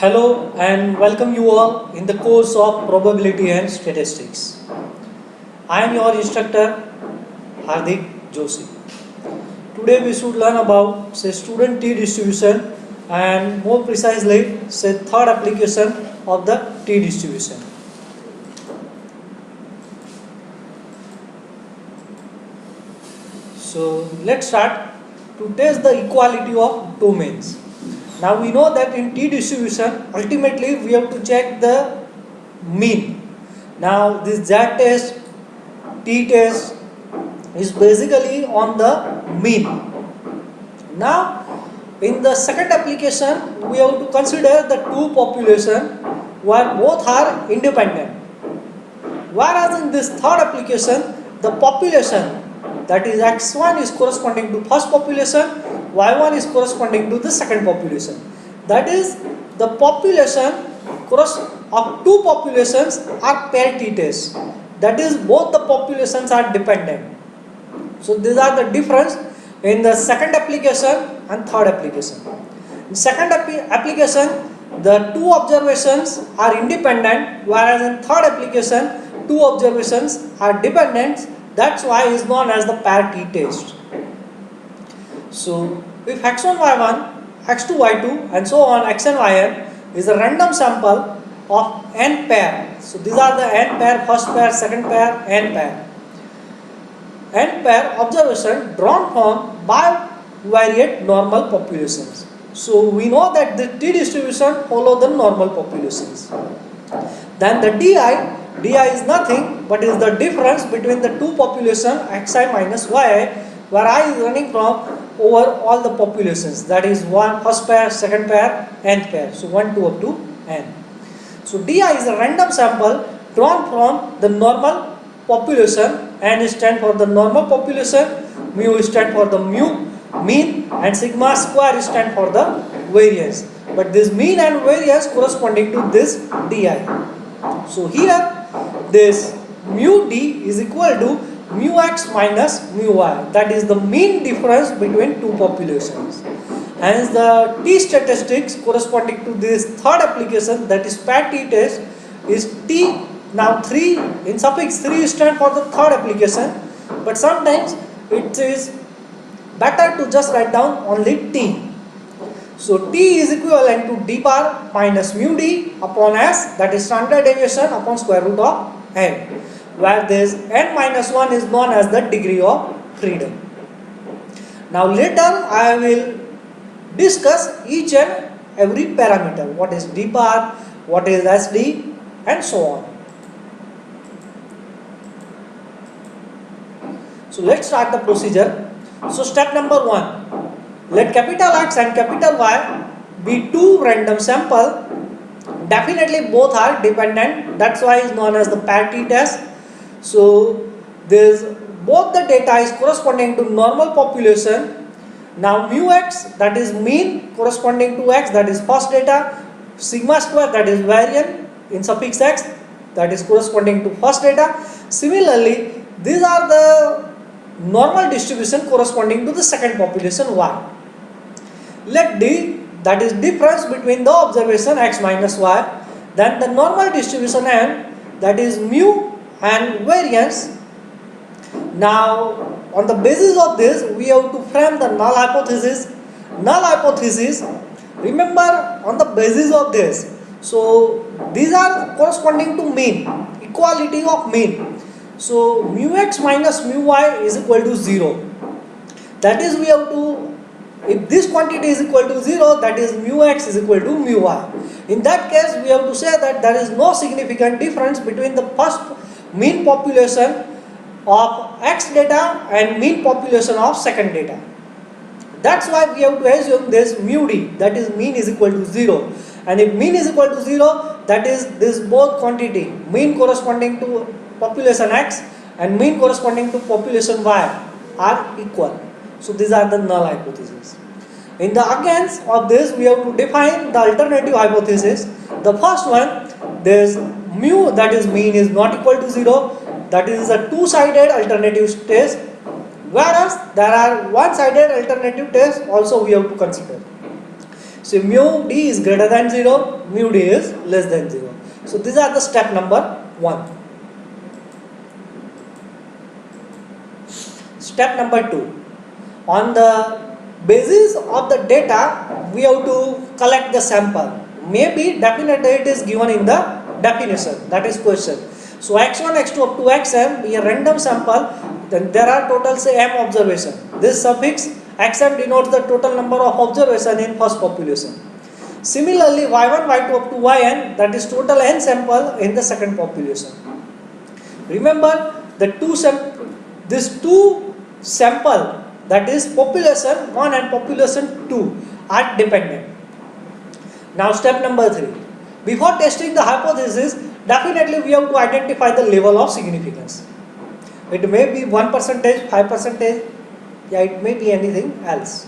Hello and welcome you all in the course of Probability and Statistics. I am your instructor Hardik Joshi. Today we should learn about student T distribution and more precisely third application of the T distribution. So let's start to test the equality of domains. Now we know that in T distribution, ultimately we have to check the mean. Now this Z test, T test is basically on the mean. Now in the second application, we have to consider the two population where both are independent. Whereas in this third application, the population, that is x1 is corresponding to first population, y1 is corresponding to the second population. That is, the population of two populations are pair T tests. That is, both the populations are dependent. So these are the difference in the second application and third application. In second application, the two observations are independent, whereas in third application, two observations are dependent. That's why it is known as the pair T test. So if x1, y1, x2, y2 and so on xn, yn is a random sample of n pair. So these are the n pair, first pair, second pair, n pair. N pair observation drawn from bivariate normal populations. So we know that the T distribution follow the normal populations. Then the di is nothing but is the difference between the two population xi minus yi, where I is running from over all the populations, that is first pair, second pair, nth pair. So 1, 2 up to n. So di is a random sample drawn from the normal population. N stand for the normal population, mu stand for the mean, and sigma square stand for the variance. But this mean and variance corresponding to this di. So here this mu d is equal to mu x minus mu y, that is the mean difference between two populations. Hence the T statistics corresponding to this third application, that is pair T test, is T. Now 3 in suffix 3 stand for the third application, but sometimes it is better to just write down only T. So T is equivalent to d bar minus mu d upon s, that is standard deviation upon square root of n, where this n minus 1 is known as the degree of freedom. Now later I will discuss each and every parameter, what is d bar, what is sd, and so on. So let's start the procedure. So step number 1, let capital X and capital Y be two random sample. Definitely both are dependent, that's why it's known as the pair T test. So this both the data is corresponding to normal population. Now mu x, that is mean corresponding to x, that is first data, sigma square, that is variance in suffix x, that is corresponding to first data. Similarly, these are the normal distribution corresponding to the second population y. Let d, that is difference between the observation x minus y, then the normal distribution n, that is mu and variance. Now on the basis of this we have to frame the null hypothesis. Null hypothesis, remember on the basis of this, so these are corresponding to mean, equality of mean. So mu x minus mu y is equal to 0. That is, we have to, if this quantity is equal to 0, that is mu x is equal to mu y. In that case, we have to say that there is no significant difference between the first mean population of x data and mean population of second data. That's why we have to assume this mu d, that is mean is equal to 0. And if mean is equal to 0, that is this both quantity, mean corresponding to population x and mean corresponding to population y are equal. So these are the null hypotheses. In the against of this, we have to define the alternative hypothesis. The first one, this mu, that is mean, is not equal to 0. That is a two-sided alternative test, whereas there are one-sided alternative tests also we have to consider. So mu d is greater than 0, mu d is less than 0. So these are the step number 1. Step number 2. On the basis of the data, we have to collect the sample. Maybe definitely it is given in the definition, that is question. So x1, x2 up to xm be a random sample, then there are total say m observation. This suffix xm denotes the total number of observation in first population. Similarly, y1, y2 up to yn, that is total n sample in the second population. Remember these two sample, that is population 1 and population 2 are dependent. Now step number 3. Before testing the hypothesis, definitely we have to identify the level of significance. It may be 1%, 5%, yeah, it may be anything else.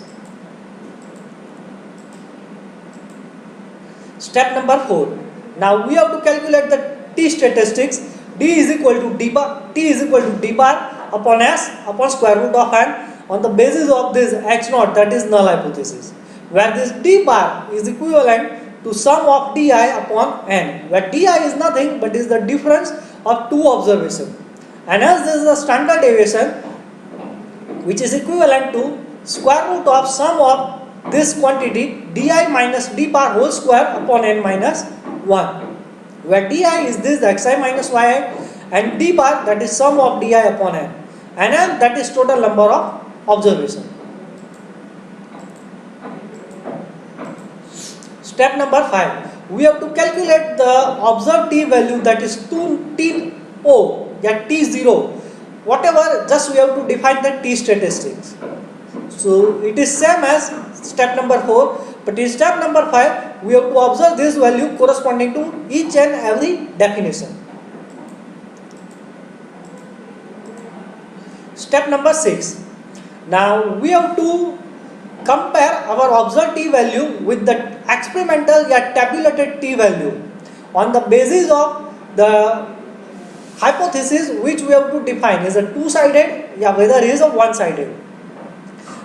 Step number 4. Now we have to calculate the t statistics. D is equal to d bar, t is equal to d bar upon s upon square root of n on the basis of this x naught, that is null hypothesis, where this d bar is equivalent to sum of di upon n, where di is nothing but is the difference of two observations, and as this is the standard deviation which is equivalent to square root of sum of this quantity di minus d bar whole square upon n minus 1, where di is this xi minus yi and d bar, that is sum of di upon n, and n, that is total number of observation. Step number 5. We have to calculate the observed t value, that is 2t0, yeah, t0, whatever, just we have to define the t statistics. So it is same as step number 4, but in step number 5 we have to observe this value corresponding to each and every definition. Step number 6. Now we have to compare our observed t value with the experimental or tabulated t value on the basis of the hypothesis which we have to define. Is a two-sided, yeah, whether is a one-sided.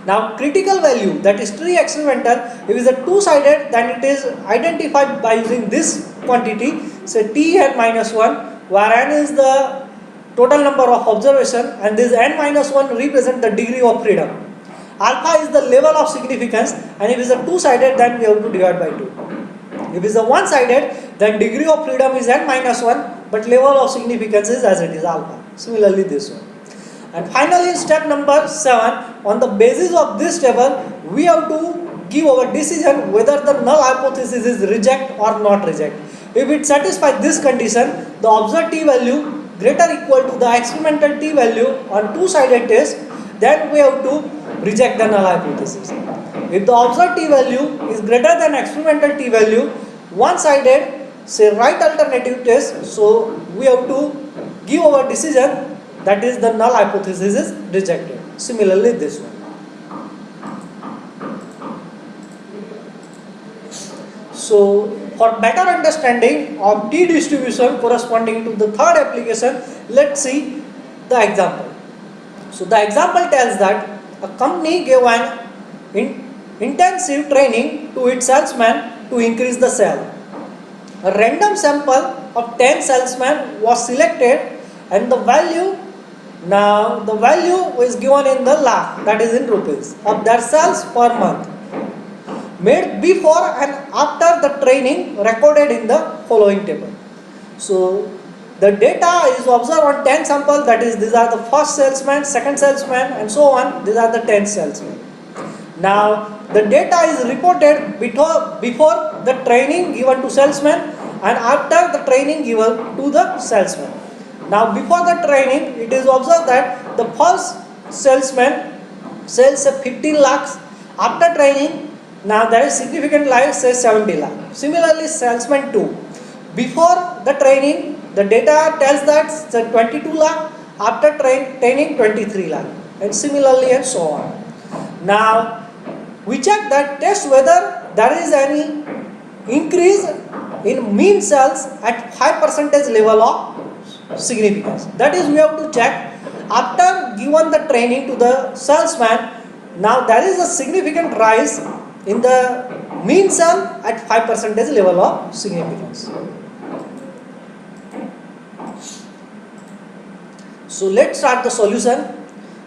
Now critical value, that is tree experimental, if it is a two-sided, then it is identified by using this quantity, say t n minus 1, where n is the total number of observation and this n minus 1 represent the degree of freedom. Alpha is the level of significance, and if it is a two-sided, then we have to divide by 2. If it is a one-sided, then degree of freedom is n minus 1, but level of significance is as it is alpha. Similarly this one. And finally step number 7, on the basis of this table, we have to give our decision whether the null hypothesis is reject or not reject. If it satisfies this condition, the observed t value greater or equal to the experimental t value on two-sided test, then we have to reject the null hypothesis. If the observed t value is greater than experimental t value, one-sided, say right alternative test, so we have to give our decision, that is the null hypothesis is rejected. Similarly this one. So for better understanding of t distribution corresponding to the third application, let's see the example. So the example tells that a company gave an intensive training to its salesmen to increase the sale. A random sample of 10 salesmen was selected, and the value is given in the lakh, that is in rupees, of their sales per month, made before and after the training, recorded in the following table. So the data is observed on 10 samples, that is these are the first salesman, second salesman, and so on. These are the 10 salesmen. Now the data is reported before the training given to salesman and after the training given to the salesman. Now before the training, it is observed that the first salesman sells 15 lakhs. After training, now there is significant lie, say 70 lakh. Similarly salesman 2, before the training, the data tells that 22 lakh, after training 23 lakh, and similarly and so on. Now we check that test whether there is any increase in mean sales at 5% level of significance. That is, we have to check after given the training to the salesman. Now there is a significant rise in the mean cell at 5% level of significance. So let's start the solution.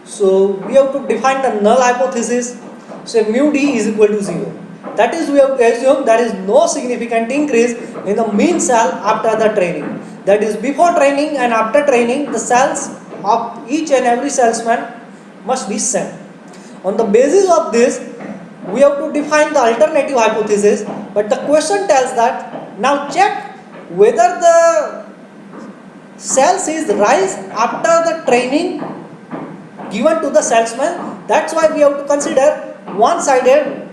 So we have to define the null hypothesis. So mu d is equal to 0. That is, we have to assume there is no significant increase in the mean cell after the training. That is, before training and after training, the cells of each and every salesman must be same. On the basis of this, we have to define the alternative hypothesis, but the question tells that now check whether the cells is rise after the training given to the salesman. That's why we have to consider one-sided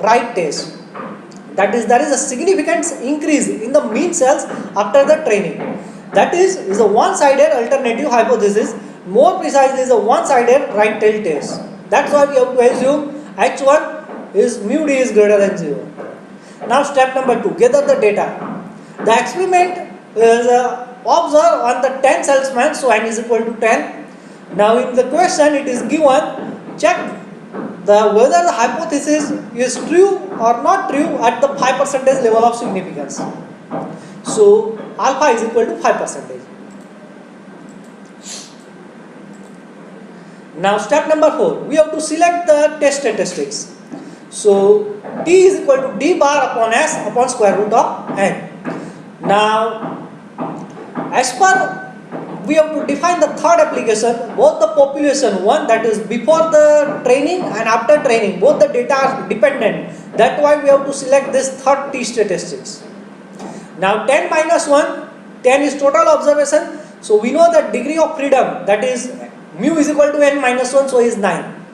right test. That is, there is a significant increase in the mean cells after the training. That is a one-sided alternative hypothesis. More precisely, is a one-sided right tail test. That's why we have to assume H1 is mu d is greater than 0. Now step number 2, gather the data. The experiment is observed on the 10 salesmen, so n is equal to 10. Now in the question it is given, check whether the hypothesis is true or not true at the 5% level of significance. So alpha is equal to 5%. Now step number 4, we have to select the test statistics. So T is equal to D bar upon S upon square root of N. Now as per, we have to define the third application, both the population one, that is before the training and after training, both the data are dependent. That's why we have to select this third T statistics. Now 10 minus 1, 10 is total observation. So we know that degree of freedom, that is mu is equal to n minus 1, so is 9.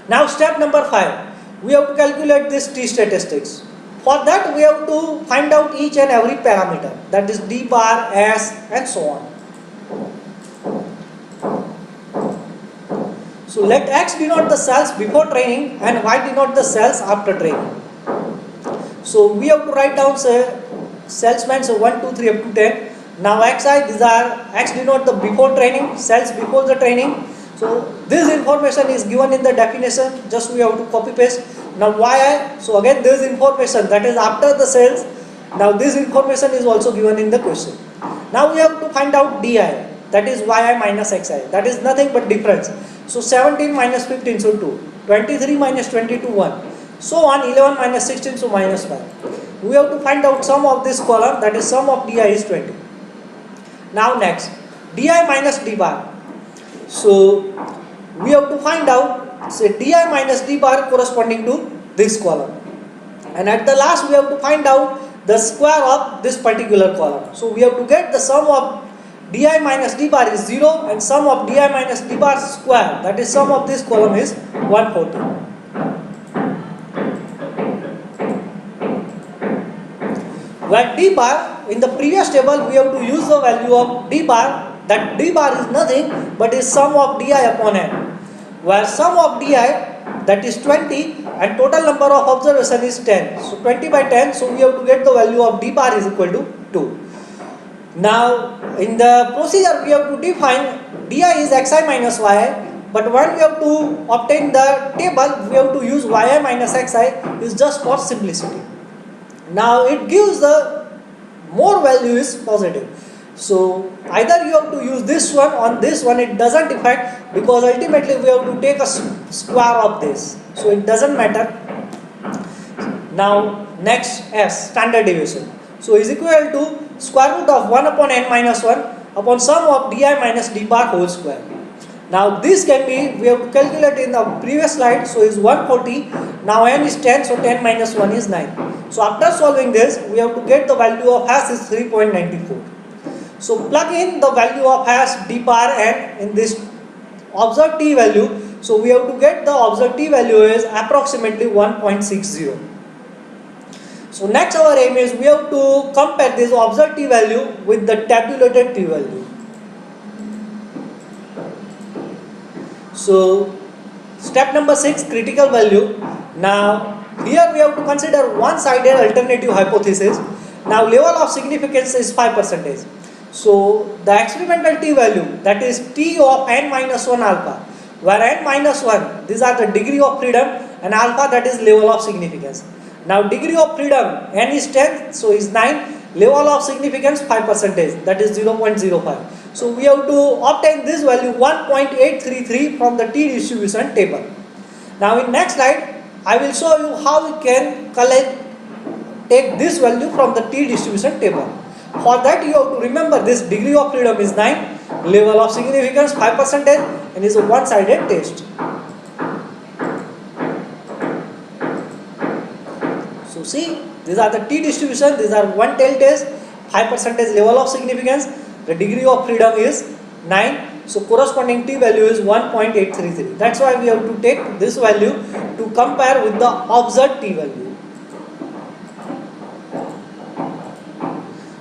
Now step number 5, we have to calculate this T statistics. For that we have to find out each and every parameter, that is D bar, S and so on. So let X denote the cells before training and Y denote the cells after training. So we have to write down say salesmen, so 1, 2, 3 up to 10. Now Xi, these are X denote the before training, cells before the training. So this information is given in the definition, just we have to copy paste. Now Yi, so again this information, that is after the cells. Now this information is also given in the question. Now we have to find out Di, that is Yi minus Xi, that is nothing but difference. So 17 minus 15, so 2, 23 minus 22, 1, so on, 11 minus 16, so minus 5. We have to find out sum of this column, that is sum of Di is 20. Now next, Di minus D bar. So we have to find out, say Di minus D bar corresponding to this column. And at the last we have to find out the square of this particular column. So we have to get the sum of Di minus D bar is 0 and sum of Di minus D bar square, that is sum of this column is 140. Where D bar, in the previous table we have to use the value of D bar, that D bar is nothing but is sum of Di upon N. Where sum of Di, that is 20 and total number of observation is 10. So 20 by 10, so we have to get the value of D bar is equal to 2. Now in the procedure we have to define Di is Xi minus Yi, but when we have to obtain the table we have to use Yi minus Xi is just for simplicity. Now it gives the more value is positive. So either you have to use this one, on this one it doesn't affect, because ultimately we have to take a square of this, so it doesn't matter. Now next S, standard deviation. So is equal to square root of 1 upon n minus 1 upon sum of Di minus D bar whole square. Now this can be, we have to calculate in the previous slide, so is 140, now n is 10, so 10 minus 1 is 9. So after solving this, we have to get the value of hash is 3.94. So plug in the value of hash D bar n in this observed T value, so we have to get the observed T value is approximately 1.60. So next our aim is we have to compare this observed T value with the tabulated T value. So step number 6, critical value. Now here we have to consider one-sided alternative hypothesis. Now level of significance is 5%. So the experimental T value, that is T of n minus 1 alpha, where n minus 1, these are the degree of freedom, and alpha, that is level of significance. Now degree of freedom, n is 10, so is 9. Level of significance 5%, that is 0.05. So we have to obtain this value 1.833 from the T distribution table. Now in next slide, I will show you how we can take this value from the T distribution table. For that you have to remember this degree of freedom is 9, level of significance 5%, and is a one-sided test. So see, these are the T distribution, these are one tail test, 5% level of significance, the degree of freedom is 9, so corresponding T value is 1.833. That's why we have to take this value to compare with the observed T value.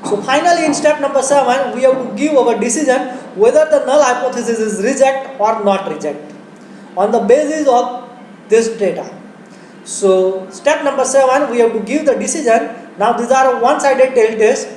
So finally in step number 7, we have to give our decision whether the null hypothesis is reject or not reject on the basis of this data. So step number 7, we have to give the decision. Now these are one-sided tail test,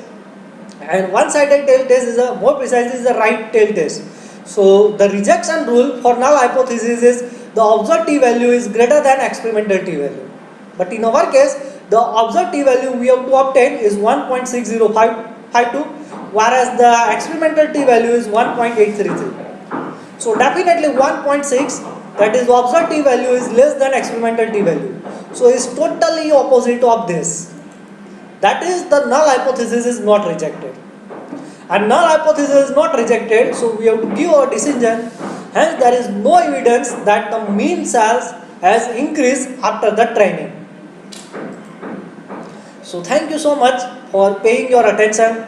and one-sided tail test is more precisely is a right tail test. So the rejection rule for null hypothesis is the observed T value is greater than experimental T value. But in our case, the observed T value we have to obtain is 1.6052, whereas the experimental T value is 1.833. So definitely 1.6, that is observed T value is less than experimental T value. So it's totally opposite of this. That is, the null hypothesis is not rejected. And null hypothesis is not rejected, so we have to give our decision. Hence there is no evidence that the mean cells has increased after the training. So thank you so much for paying your attention.